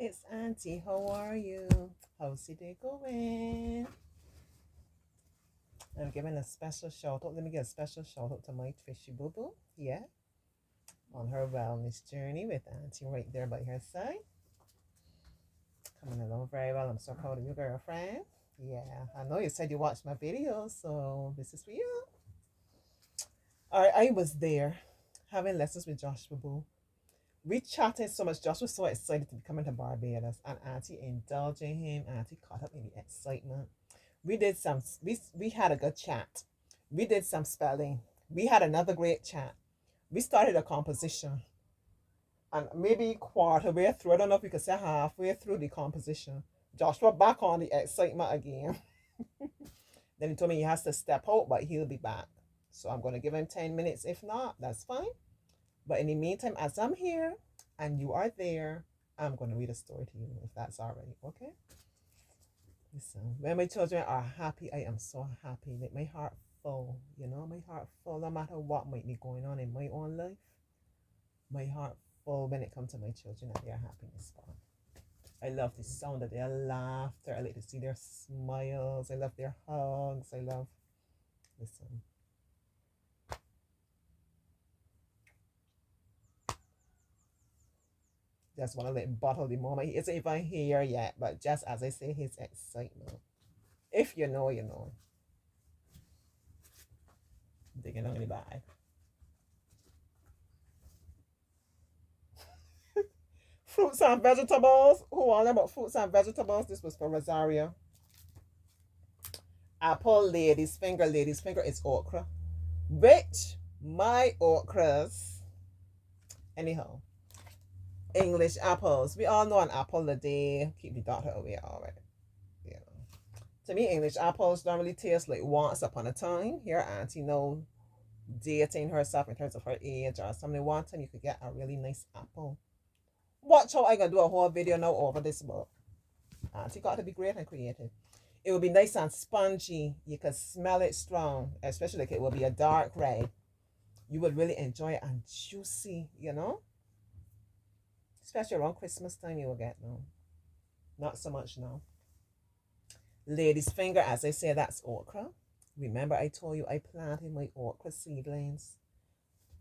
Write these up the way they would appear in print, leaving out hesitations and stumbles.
It's Auntie. How are you? How's the day going? I'm giving a special shout out. Let me get a special shout out to my fishy boo boo. Yeah, on her wellness journey with Auntie right there by her side. Coming along very well. I'm so proud of you, girlfriend. Yeah, I know you said you watched my videos, so this is for you. All right, I was there having lessons with Joshua Boo. We chatted so much. Josh was so excited to be coming to Barbados, and Auntie indulging him. Auntie caught up in the excitement. We had a good chat. We did some spelling. We had another great chat. We started a composition, and maybe quarter way through, I don't know if we could say halfway through the composition, Joshua back on the excitement again. Then he told me he has to step out, but he'll be back. So I'm going to give him 10 minutes. If not, that's fine. But in the meantime, as I'm here and you are there, I'm going to read a story to you if that's all right. Okay? Listen, when my children are happy, I am so happy. Make my heart full. You know, my heart full. No matter what might be going on in my own life, my heart full when it comes to my children and their happiness spot. I love the sound of their laughter. I like to see their smiles. I love their hugs. I love, listen, just want to let bottle the moment. He isn't even here yet, but just as I say, his excitement. If you know, you know. Digging on the bag. Fruits and vegetables. Who want about fruits and vegetables? This was for Rosario. Apple lady's finger. Lady's finger is okra. Which my okras. Anyhow, English apples. We all know an apple a day keep the doctor away. All right. You know. To me, English apples don't really taste like once upon a time. Here, Auntie know dating herself in terms of her age or something. One time you could get a really nice apple. Watch how I gonna do a whole video now over this book. Auntie got to be great and creative. It will be nice and spongy. You can smell it strong, especially like it will be a dark red. You would really enjoy it and juicy, you know? Especially around Christmas time, you will get no. Not so much now. Lady's finger, as I say, that's okra. Remember, I told you I planted my okra seedlings.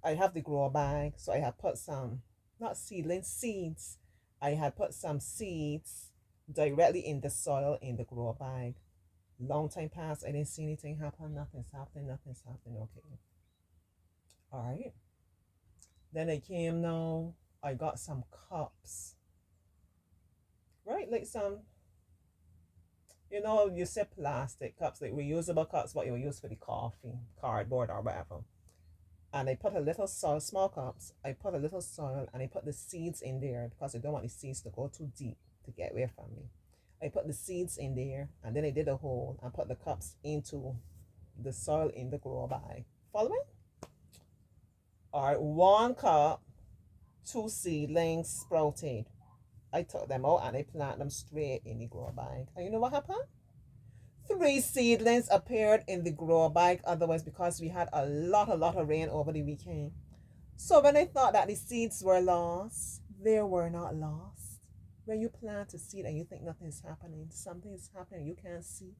I have the grow bag, so I have put some, not seedlings, seeds. I had put some seeds directly in the soil in the grow bag. Long time passed, I didn't see anything happen. Nothing's happening. Nothing's happening. Okay. All right. Then I came now. I got some cups. Right? Like some, you say plastic cups, like reusable cups, what you use for the coffee, cardboard or whatever. And I put a little soil, small cups. I put a little soil and I put the seeds in there because I don't want the seeds to go too deep to get away from me. I put the seeds in there and then I did a hole and put the cups into the soil in the grow bag. Follow me? All right, 1 cup, 2 seedlings sprouted. I took them out and I planted them straight in the grow bag. And you know what happened? 3 seedlings appeared in the grow bag. Otherwise, because we had a lot of rain over the weekend. So when I thought that the seeds were lost, they were not lost. When you plant a seed and you think nothing is happening, something is happening you can't see.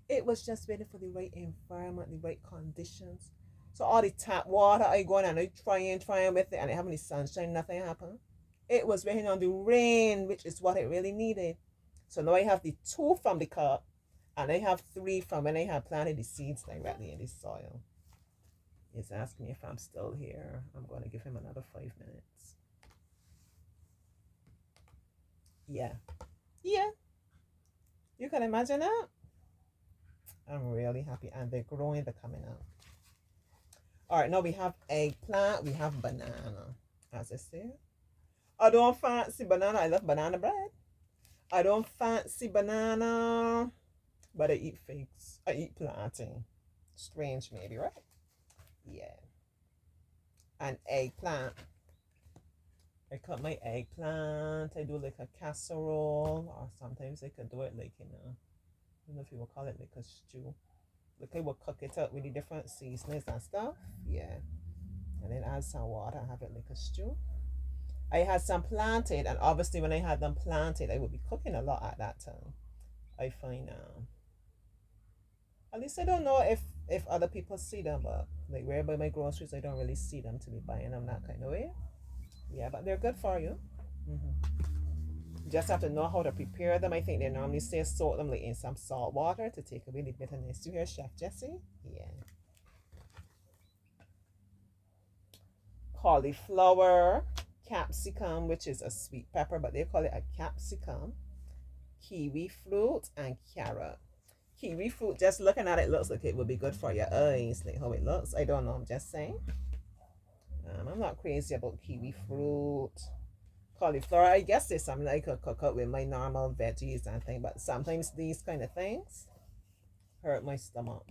It was just waiting for the right environment, the right conditions. So all the tap water I go and I trying with it, and I have any sunshine, nothing happened. It was waiting on the rain, which is what it really needed. So now I have the 2 from the cup, and I have 3 from when I had planted the seeds directly in the soil. He's asking me if I'm still here. I'm going to give him another 5 minutes. Yeah. Yeah. You can imagine that? I'm really happy. And they're growing, they're coming out. All right, now we have eggplant, we have banana. As I said, I don't fancy banana. I love banana bread. I don't fancy banana, but I eat figs. I eat plantain. Strange, maybe, right? Yeah. And eggplant. I cut my eggplant. I do like a casserole, or sometimes I could do it like I don't know if you would call it like a stew. Like I will cook it up with the different seasonings and stuff. Yeah. And then add some water and have it like a stew. I had some planted, and obviously when I had them planted, I would be cooking a lot at that time. I find at least I don't know if other people see them, but like where I buy my groceries, I don't really see them to be buying them that kind of way. Yeah, but they're good for you. Hmm. Just have to know how to prepare them. I think they normally say soak them like in some salt water to take away the bitterness. You hear Chef Jesse? Yeah. Cauliflower, capsicum, which is a sweet pepper, but they call it a capsicum, kiwi fruit, and carrot. Kiwi fruit, just looking at it, looks like it would be good for your eyes, like how it looks. I don't know, I'm just saying. I'm not crazy about kiwi fruit. Cauliflower, I guess it's something I could cook up with my normal veggies and things, but sometimes these kind of things hurt my stomach.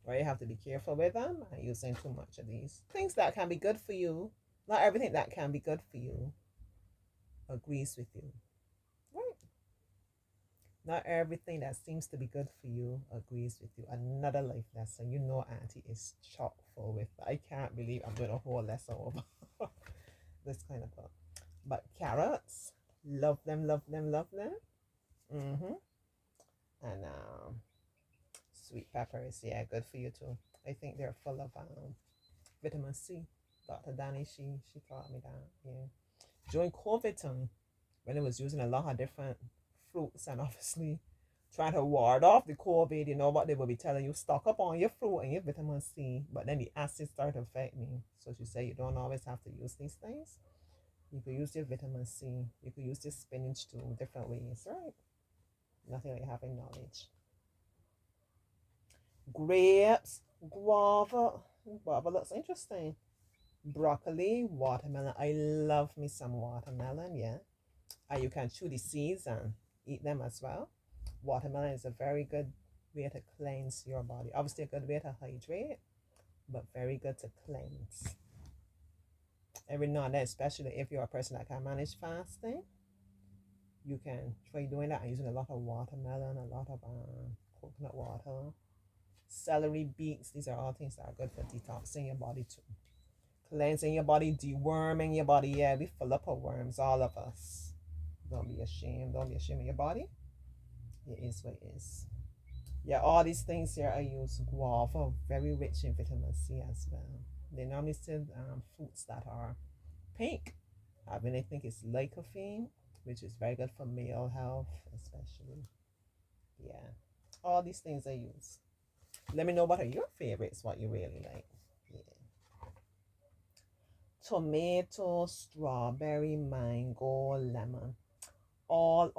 Right? You have to be careful with them and using too much of these. Things that can be good for you. Not everything that can be good for you agrees with you. Right? Not everything that seems to be good for you agrees with you. Another life lesson. You know Auntie is chock full with. I can't believe I'm doing a whole lesson over this kind of book. But carrots, love them, love them, love them. Mm-hmm. And sweet peppers, yeah, good for you too. I think they're full of vitamin C. Dr. Danny, she taught me that. Yeah. During COVID time, when I was using a lot of different fruits and obviously trying to ward off the COVID, you know what they will be telling you, stock up on your fruit and your vitamin C. But then the acid started to affect me. So she said you don't always have to use these things. You could use your vitamin C. You could use your spinach too, different ways, right? Nothing like having knowledge. Grapes, guava. Guava looks interesting. Broccoli, watermelon. I love me some watermelon, yeah. And you can chew the seeds and eat them as well. Watermelon is a very good way to cleanse your body. Obviously, a good way to hydrate, but very good to cleanse. Every now and then, especially if you're a person that can manage fasting, you can try doing that and using a lot of watermelon, a lot of coconut water, celery, beets. These are all things that are good for detoxing your body too. Cleansing your body, deworming your body. Yeah, we full up of worms, all of us. Don't be ashamed. Don't be ashamed of your body. It is what it is. Yeah, all these things here I use guava, very rich in vitamin C as well. They normally sell fruits that are pink. I really think it's lycopene, which is very good for male health, especially. Yeah, all these things I use. Let me know what are your favorites, what you really like. Yeah. Tomato, strawberry, mango, lemon. All.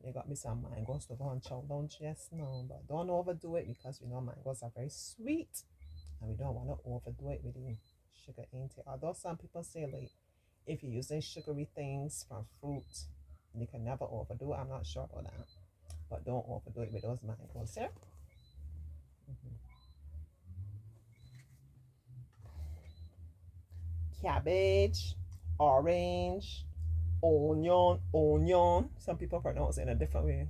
You got me some mangoes to go and chow down just now, but don't overdo it because we know mangoes are very sweet and we don't want to overdo it with the sugar intake. Although some people say like if you're using sugary things from fruit, you can never overdo it. I'm not sure about that, but don't overdo it with those mangoes here. Mhm. Cabbage, orange, onion. Some people pronounce it in a different way.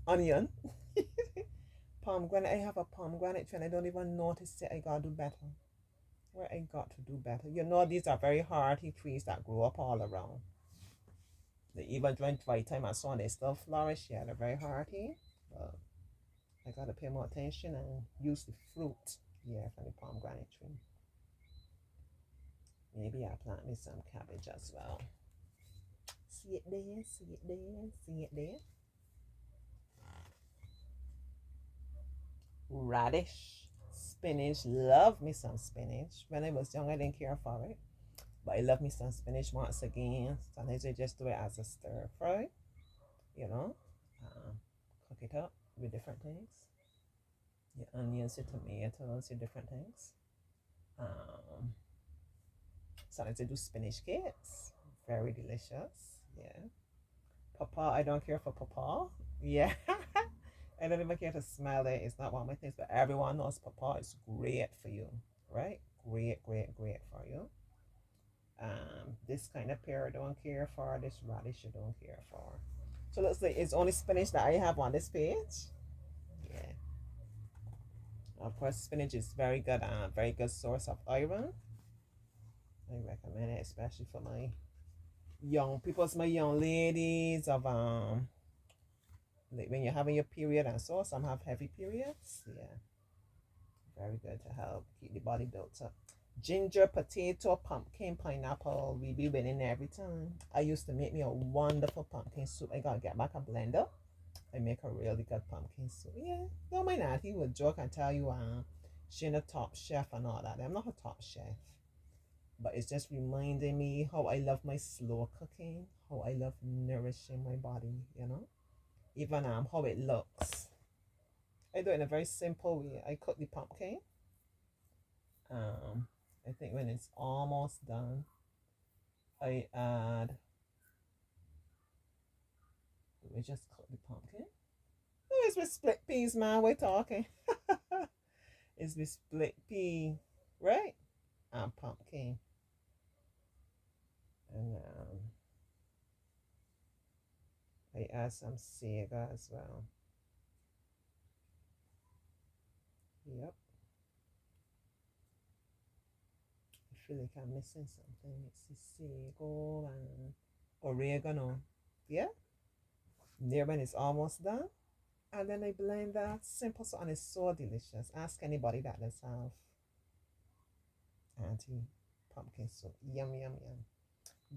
Onion. Pomegranate. I have a pomegranate tree and I don't even notice it. I gotta do better. Where I got to do better. You know, these are very hardy trees that grow up all around. They even during dry time and so on, they still flourish. Yeah, they're very hardy. But I gotta pay more attention and use the fruit. Yeah, from the pomegranate tree. Maybe I plant me some cabbage as well. See it there, see it there, see it there. Radish, spinach. Love me some spinach. When I was young, I didn't care for it. But I love me some spinach once again. Sometimes I just do it as a stir fry, you know. Cook it up with different things. Your onions, your tomatoes, your different things. Um, Sometimes I do spinach cakes. Very delicious. Yeah. Papa, I don't care for papa. Yeah. I don't even care to smell it. It's not one of my things, but everyone knows papa is great for you, right? Great for you. This kind of pear I don't care for. This radish I don't care for. So let's say it's only spinach that I have on this page. Yeah. Of course, spinach is very good source of iron. I recommend it, especially for my young people, my young ladies of like when you're having your period and so some have heavy periods. Yeah, very good to help keep the body built up. Ginger, potato, pumpkin, pineapple. We be winning every time. I used to make me a wonderful pumpkin soup. I gotta get back a blender. I make a really good pumpkin soup. Yeah, no, my auntie would joke and tell you, she ain't a top chef and all that. I'm not a top chef, but it's just reminding me how I love my slow cooking, how I love nourishing my body. Even how it looks. I do it in a very simple way. I cook the pumpkin. Um, I think when it's almost done, I add. We just cook the pumpkin. Oh, it's with split peas, man. We're talking. It's with split pea, right? And pumpkin, and I add some sega as well. Yep. I feel like I'm missing something. It's the sego and oregano. Yeah. There when it's almost done. And then I blend that simple so and it's so delicious. Ask anybody that does have Auntie pumpkin soup. Yum yum yum.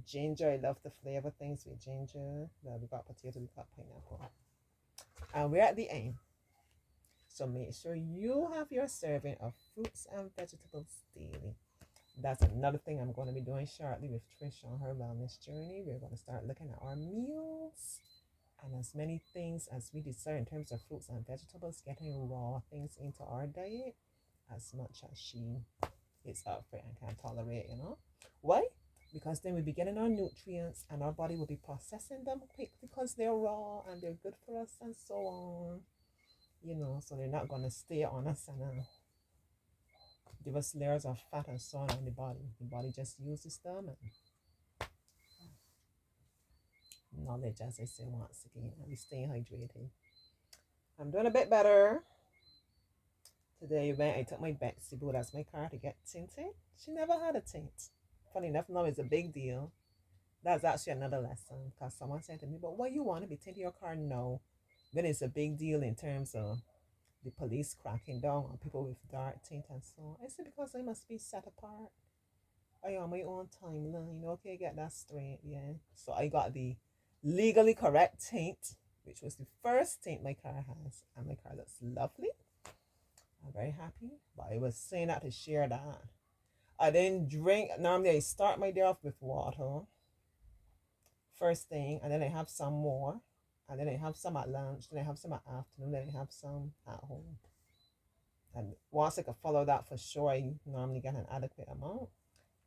Ginger, I love the flavor things with ginger. Well, we got potato, we got pineapple. And we're at the end. So make sure you have your serving of fruits and vegetables daily. That's another thing I'm going to be doing shortly with Trish on her wellness journey. We're going to start looking at our meals and as many things as we desire in terms of fruits and vegetables, getting raw things into our diet as much as she is up for and can tolerate. Why? Because then we'll be getting our nutrients and our body will be processing them quick because they're raw and they're good for us and so on. So they're not going to stay on us and give us layers of fat and so on the body. The body just uses them and knowledge, as I say once again, and we stay hydrated. I'm doing a bit better. Today I took my Betsy Boo, that's my car, to get tinted. She never had a tint. Funny enough, now it's a big deal. That's actually another lesson because someone said to me, but why you want to be tinting your car now when it's a big deal in terms of the police cracking down on people with dark tint and so on? I said, because I must be set apart. I on my own timeline. Okay, get that straight, yeah. So I got the legally correct tint, which was the first tint my car has, and my car looks lovely. I'm very happy. But I was saying that to share that. I didn't drink. Normally, I start my day off with water first thing, and then I have some more, and then I have some at lunch, then I have some at afternoon, then I have some at home. And once I could follow that for sure, I normally get an adequate amount.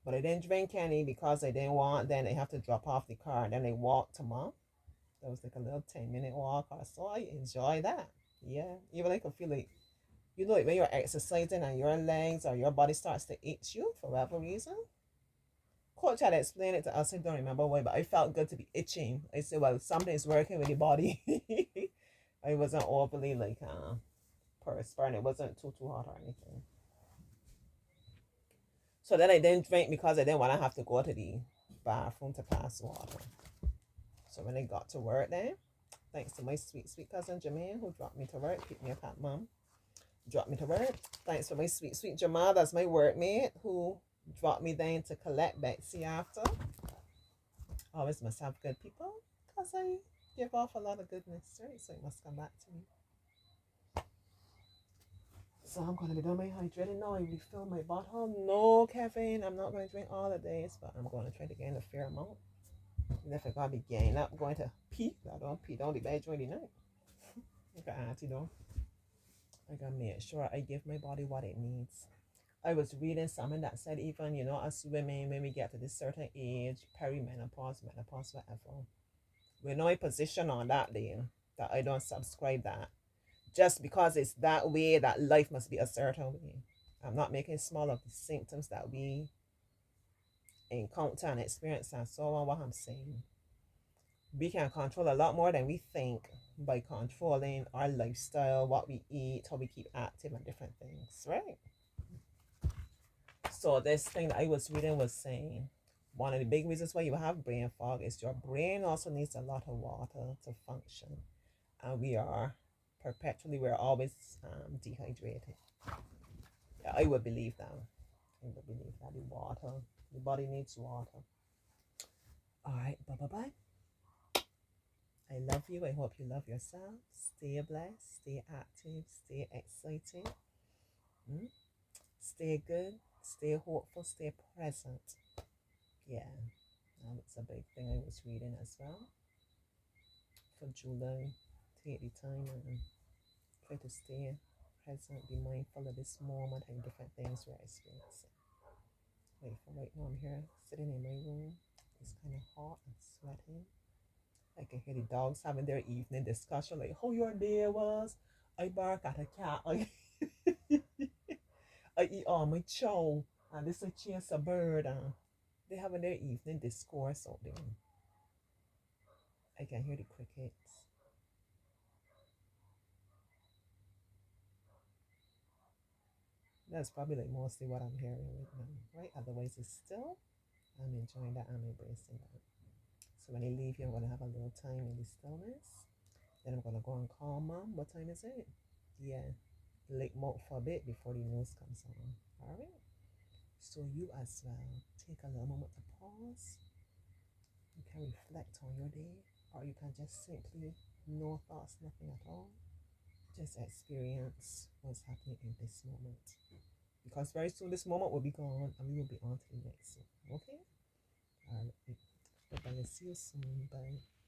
But I didn't drink any because I didn't want, then I have to drop off the car and then I walk to mom. That was like a little 10-minute walk or so. I enjoy that. Yeah. Even I could feel like, like when you're exercising and your legs or your body starts to itch you for whatever reason. Coach had explained it to us. I don't remember why, but I felt good to be itching. I said, well, something's working with the body. I wasn't overly like perspiring. It wasn't too hot or anything. So then I didn't drink because I didn't want to have to go to the bathroom to pass water. So when I got to work then, thanks to my sweet cousin Jermaine who dropped me to work, picked me up at mom, dropped me to work. Thanks for my sweet Jamal, that's my workmate who dropped me then to collect Betsy after. Always must have good people because I give off a lot of goodness, right? So it must come back to me. So I'm going to be doing my hydrating now. I refill my bottle. No, Kevin, I'm not going to drink all the days, but I'm going to try to gain a fair amount. And if I gotta be getting up, going to pee, I don't pee down the bed during the night. Okay, Auntie though. I gotta make sure I give my body what it needs. I was reading something that said even, as women, when we get to this certain age, perimenopause, menopause, whatever, we're in a position on that day that I don't subscribe that. Just because it's that way, that life must be a certain way. I'm not making small of the symptoms that we encounter and experience and so on. What I'm saying, we can control a lot more than we think by controlling our lifestyle, what we eat, how we keep active, and different things, right? So this thing that I was reading was saying one of the big reasons why you have brain fog is your brain also needs a lot of water to function, and we're always dehydrated. Yeah, I would believe that. I would believe that the body needs water. All right, bye bye. I love you. I hope you love yourself. Stay blessed. Stay active. Stay excited. Mm? Stay good. Stay hopeful. Stay present. Yeah, that's a big thing I was reading as well. For July, take the time and try to stay present. Be mindful of this moment and different things we're experiencing. Like for right now, I'm here sitting in my room. It's kind of hot and sweating. I can hear the dogs having their evening discussion, like how your day was. I bark at a cat. I eat all my chow, and this I chase a bird, and they having their evening discourse out there. I can hear the crickets. That's probably like mostly what I'm hearing right now, right? Otherwise, it's still. I'm enjoying that. I'm embracing that. So when I leave here, I'm gonna have a little time in the stillness. Then I'm gonna go and call mom. What time is it? Yeah, lick mouth for a bit before the news comes on. All right. So you as well take a little moment to pause. You can reflect on your day, or you can just simply no thoughts, nothing at all. Just experience what's happening in this moment. Because very soon this moment will be gone and we will be on to the next one. Okay? Alright. Bye bye. See you soon. Bye.